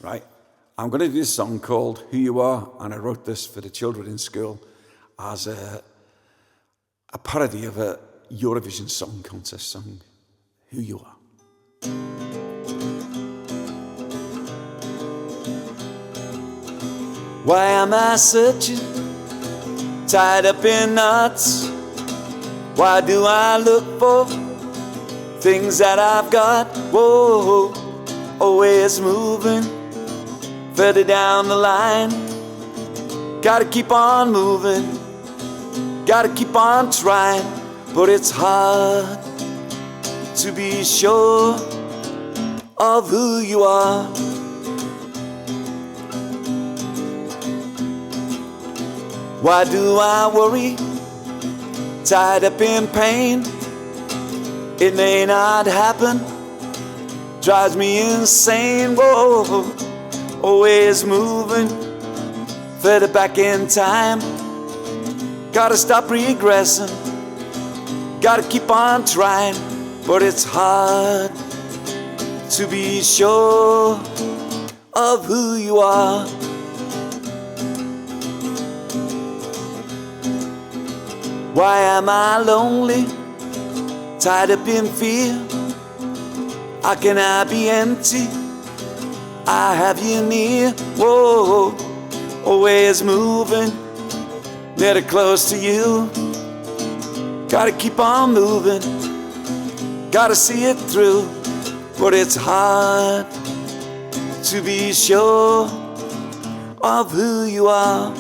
right? I'm going to do this song called Who You Are, and I wrote this for the children in school as a parody of a Eurovision Song Contest song, Who You Are. Why am I searching, tied up in knots? Why do I look for things that I've got? Whoa, always moving further down the line. Gotta keep on moving, gotta keep on trying, but it's hard to be sure of who you are. Why do I worry, tied up in pain? It may not happen, drives me insane. Whoa, always moving further back in time. Gotta stop regressing, gotta keep on trying, but it's hard to be sure of who you are. Why am I lonely, tied up in fear? How can I be empty? I have you near. Whoa, always moving, never close to you. Gotta keep on moving, gotta see it through, but it's hard to be sure of who you are.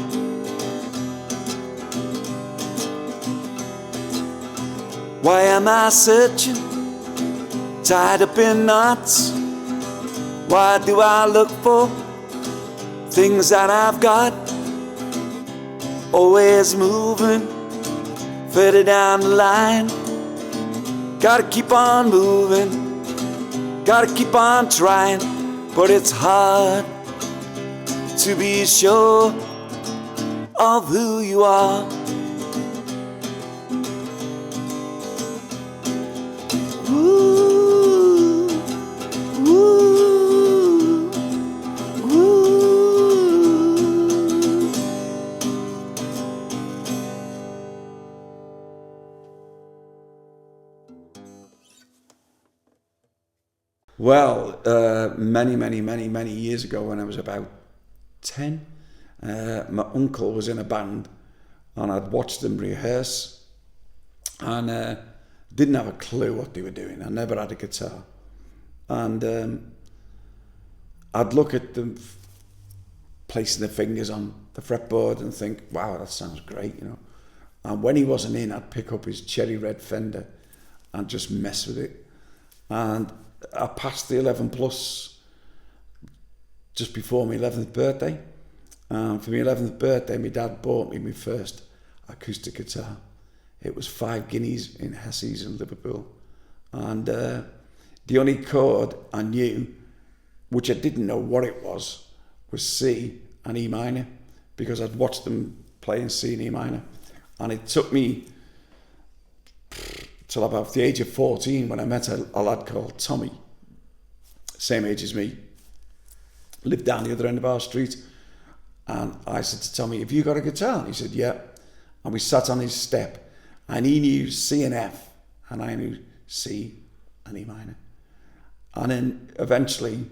Why am I searching, tied up in knots? Why do I look for things that I've got? Always moving further down the line. Gotta keep on moving, gotta keep on trying, but it's hard to be sure of who you are. Well, many years ago, when I was about 10, my uncle was in a band, and I'd watched them rehearse, and didn't have a clue what they were doing. I never had a guitar, and I'd look at them placing their fingers on the fretboard and think, wow, that sounds great, you know. And when he wasn't in, I'd pick up his cherry red Fender and just mess with it. And I passed the 11 plus just before my 11th birthday. For my 11th birthday, my dad bought me my first acoustic guitar. It was 5 guineas in Hessie's in Liverpool. And the only chord I knew, which I didn't know what it was C and E minor, because I'd watched them playing C and E minor. And it took me till about the age of 14 when I met a lad called Tommy, same age as me, lived down the other end of our street. And I said to Tommy, have you got a guitar? And he said, yeah. And we sat on his step, and he knew C and F, and I knew C and E minor. And then eventually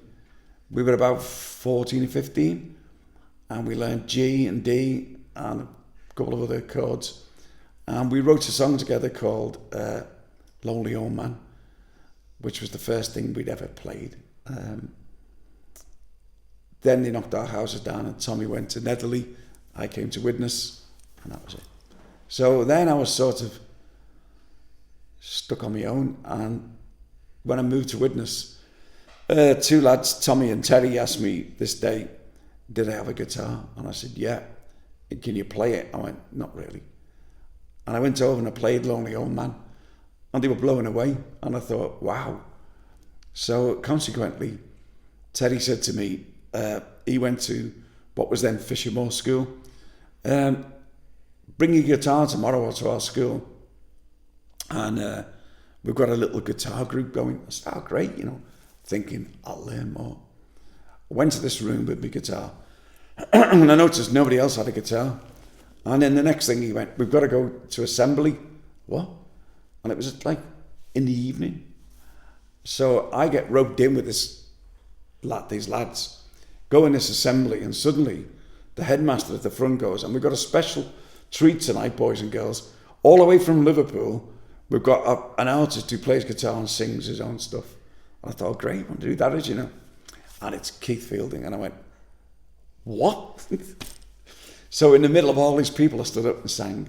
we were about 14 or 15, and we learned G and D and a couple of other chords. And we wrote a song together called Lonely Old Man, which was the first thing we'd ever played. Then they knocked our houses down, and Tommy went to Netherley. I came to Widnes, and that was it. So then I was sort of stuck on my own. And when I moved to Widnes, 2 lads, Tommy and Terry, asked me this day, did I have a guitar? And I said, yeah. Can you play it? I went, not really. And I went over and I played Lonely Old Man, and they were blown away. And I thought, wow. So consequently, Terry said to me, he went to what was then Fishermore School, bring your guitar tomorrow to our school, and we've got a little guitar group going. I said, oh, great, you know, thinking I'll learn more. I went to this room with my guitar, and I noticed nobody else had a guitar. And then the next thing he went, we've got to go to assembly. What? And it was like in the evening. So I get roped in with these lads, go in this assembly, and suddenly the headmaster at the front goes, and we've got a special treat tonight, boys and girls. All the way from Liverpool, we've got an artist who plays guitar and sings his own stuff. And I thought, great, I want to do that, as you know. And it's Keith Fielding. And I went, what? So in the middle of all these people, I stood up and sang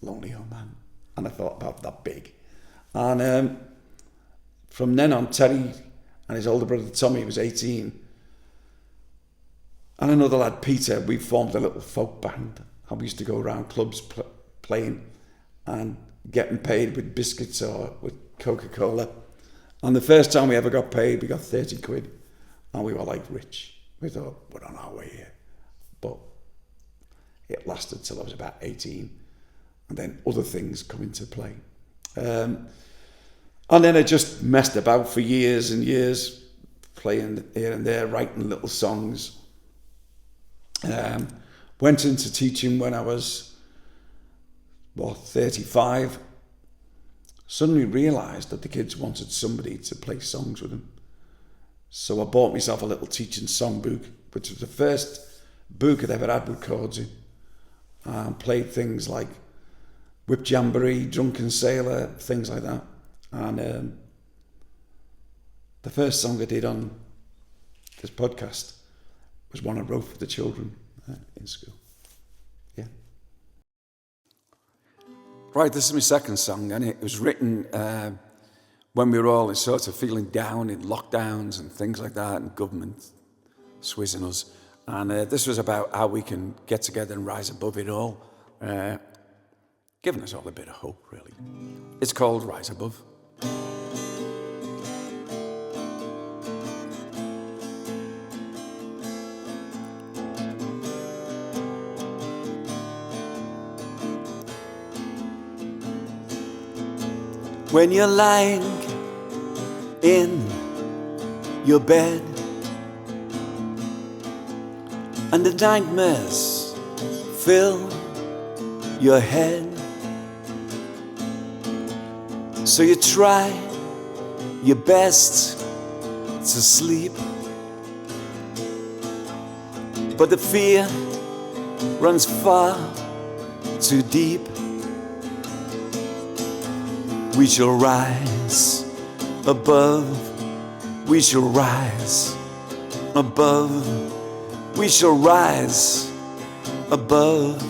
Lonely Old Man. And I thought, about that big. And from then on, Terry and his older brother Tommy was 18. And another lad, Peter, we formed a little folk band. And we used to go around clubs playing and getting paid with biscuits or with Coca-Cola. And the first time we ever got paid, we got 30 quid. And we were like rich. We thought, we're on our way here. But it lasted till I was about 18. And then other things come into play. And then I just messed about for years and years, playing here and there, writing little songs. Went into teaching when I was, 35. Suddenly realised that the kids wanted somebody to play songs with them. So I bought myself a little teaching songbook, which was the first book I'd ever had with chords in. And played things like Whip Jamboree, Drunken Sailor, things like that. And the first song I did on this podcast was one I wrote for the children in school. Yeah. Right, this is my second song, and it was written when we were all sort of feeling down in lockdowns and things like that, and government swizzing us. And this was about how we can get together and rise above it all, giving us all a bit of hope, really. It's called Rise Above. When you're lying in your bed and the nightmares fill your head, so you try your best to sleep, but the fear runs far too deep. We shall rise above, we shall rise above, we shall rise above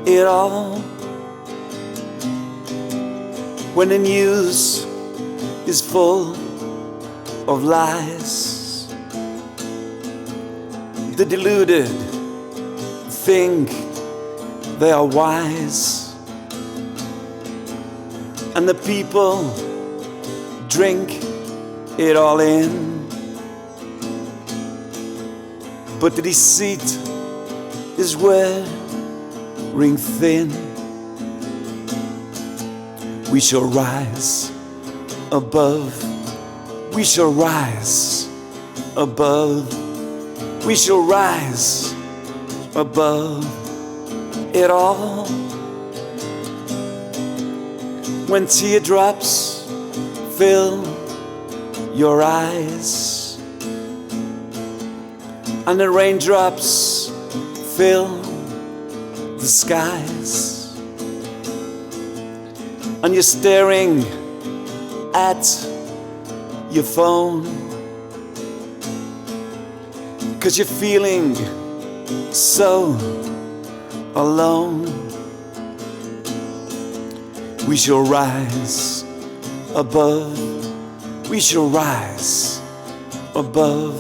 it all. When the news is full of lies, the deluded think they are wise, and the people drink it all in. But the deceit is wearing thin. We shall rise above, we shall rise above, we shall rise above it all. When teardrops fill your eyes and the raindrops fill the skies, and you're staring at your phone 'cause you're feeling so alone, we shall rise above, we shall rise above,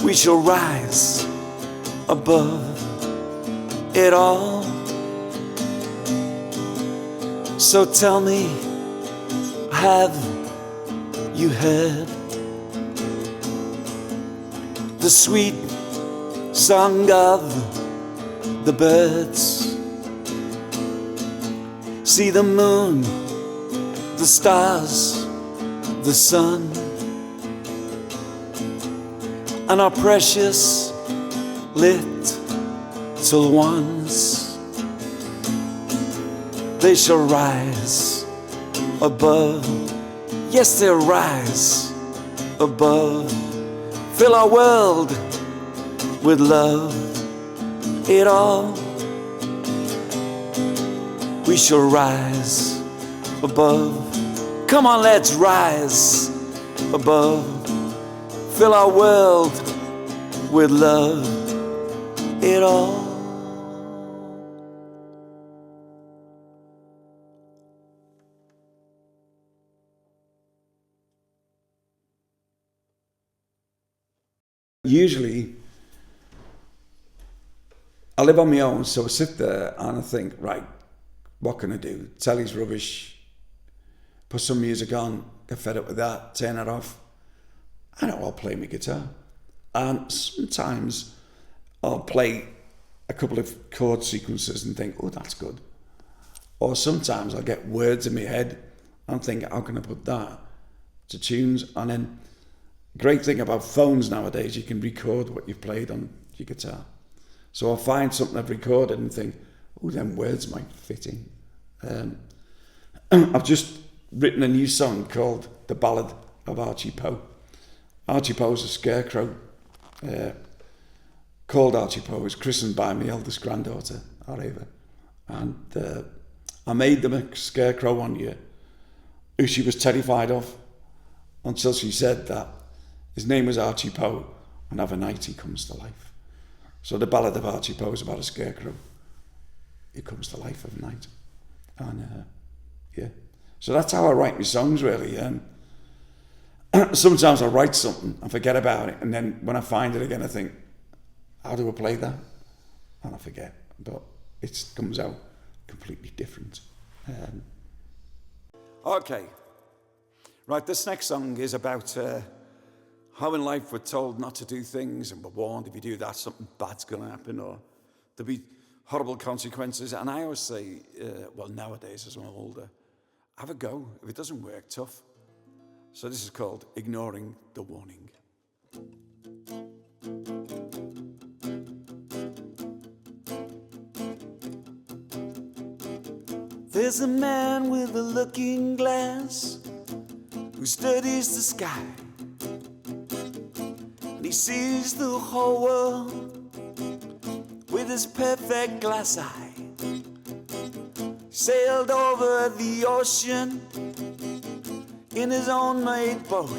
we shall rise above it all. So tell me, have you heard the sweet song of the birds? See the moon, the stars, the sun, and our precious little ones, they shall rise above. Yes, they'll rise above. Fill our world with love, it all. We shall rise above. Come on, let's rise above. Fill our world with love, it all. Usually, I live on my own, so I sit there and I think, right, what can I do? Telly's rubbish. Put some music on, get fed up with that, turn it off. I know I'll play my guitar. And sometimes I'll play a couple of chord sequences and think, oh, that's good. Or sometimes I'll get words in my head and think, how can I put that to tunes? And then great thing about phones nowadays, you can record what you've played on your guitar. So I'll find something I've recorded and think, oh, them words might fit in. I've just written a new song called The Ballad of Archie Poe. Archie Poe's a scarecrow. Called Archie Poe. Was christened by my eldest granddaughter, Areva. And I made them a scarecrow one year, who she was terrified of, until she said that his name was Archie Poe, and overnight he comes to life. So the Ballad of Archie Poe is about a scarecrow. He comes to life overnight. And yeah. So that's how I write my songs, really. Sometimes I write something and forget about it, and then when I find it again, I think, how do I play that? And I forget. But it comes out completely different. Okay. Right, this next song is about how in life we're told not to do things, and we're warned if you do that, something bad's going to happen, or there'll be horrible consequences. And I always say, well, nowadays as I'm older, have a go. If it doesn't work, tough. So this is called Ignoring the Warning. There's a man with a looking glass who studies the sky, and he sees the whole world with his perfect glass eye. Sailed over the ocean in his own made boat,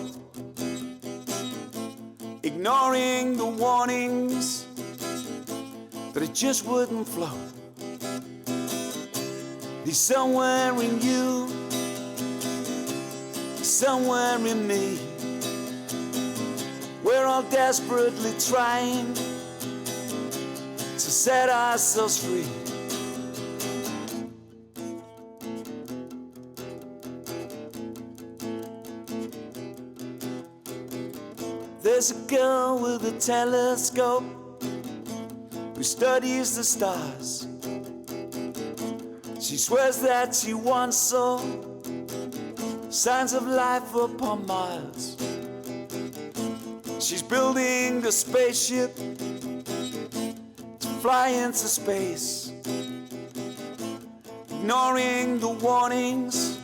ignoring the warnings that it just wouldn't float. He's somewhere in you, somewhere in me. We're all desperately trying to set ourselves free. There's a girl with a telescope who studies the stars. She swears that she once saw signs of life upon Mars. She's building a spaceship to fly into space, ignoring the warnings,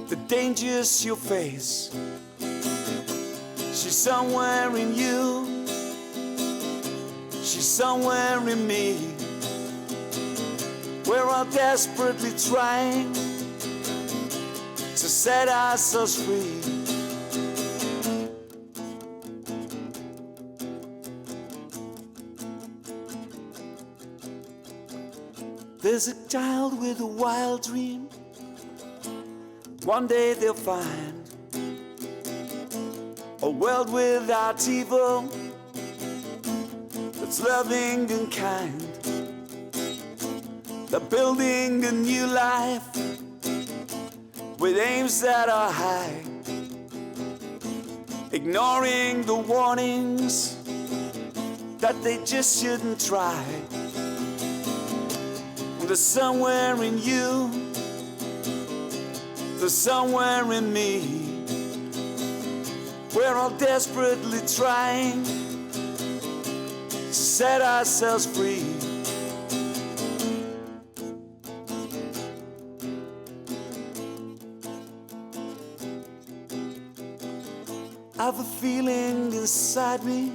the dangers you'll face. She's somewhere in you, she's somewhere in me. We're all desperately trying to set ourselves free. There's a child with a wild dream. One day they'll find a world without evil that's loving and kind. They're building a new life with aims that are high, ignoring the warnings that they just shouldn't try. There's somewhere in you, there's somewhere in me. We're all desperately trying to set ourselves free. I have a feeling inside me,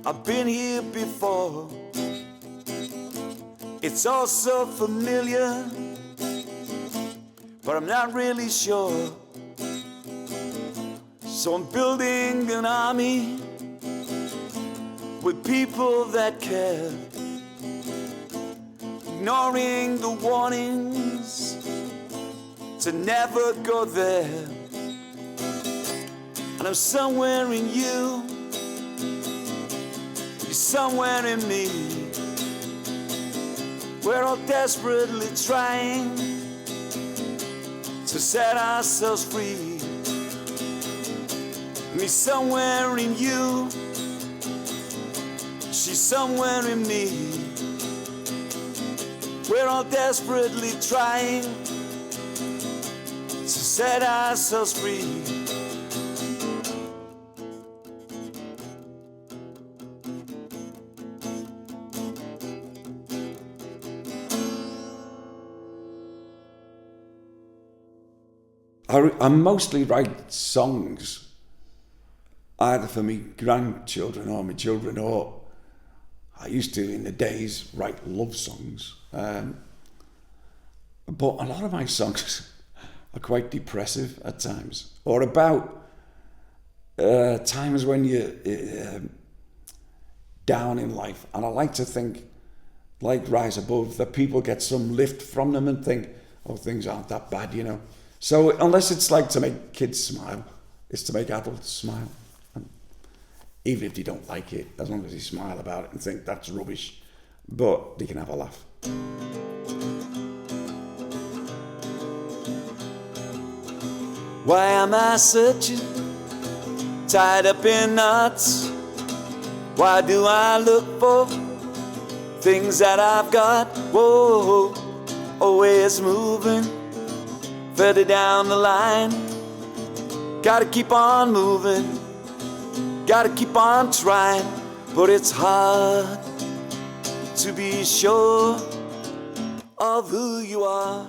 I've been here before. It's all so familiar, but I'm not really sure. So I'm building an army with people that care, ignoring the warnings to never go there. And I'm somewhere in you, you're somewhere in me. We're all desperately trying to set ourselves free. Me somewhere in you, she's somewhere in me. We're all desperately trying to set ourselves free. I mostly write songs either for me grandchildren or my children, or I used to in the days write love songs. But a lot of my songs are quite depressive at times, or about times when you're down in life. And I like to think, like Rise Above, that people get some lift from them and think, oh, things aren't that bad, you know. So unless it's like to make kids smile, it's to make adults smile. And even if they don't like it, as long as they smile about it and think that's rubbish, but they can have a laugh. Why am I searching, tied up in knots? Why do I look for things that I've got? Whoa, always moving further down the line. Gotta keep on moving, gotta keep on trying, but it's hard to be sure of who you are.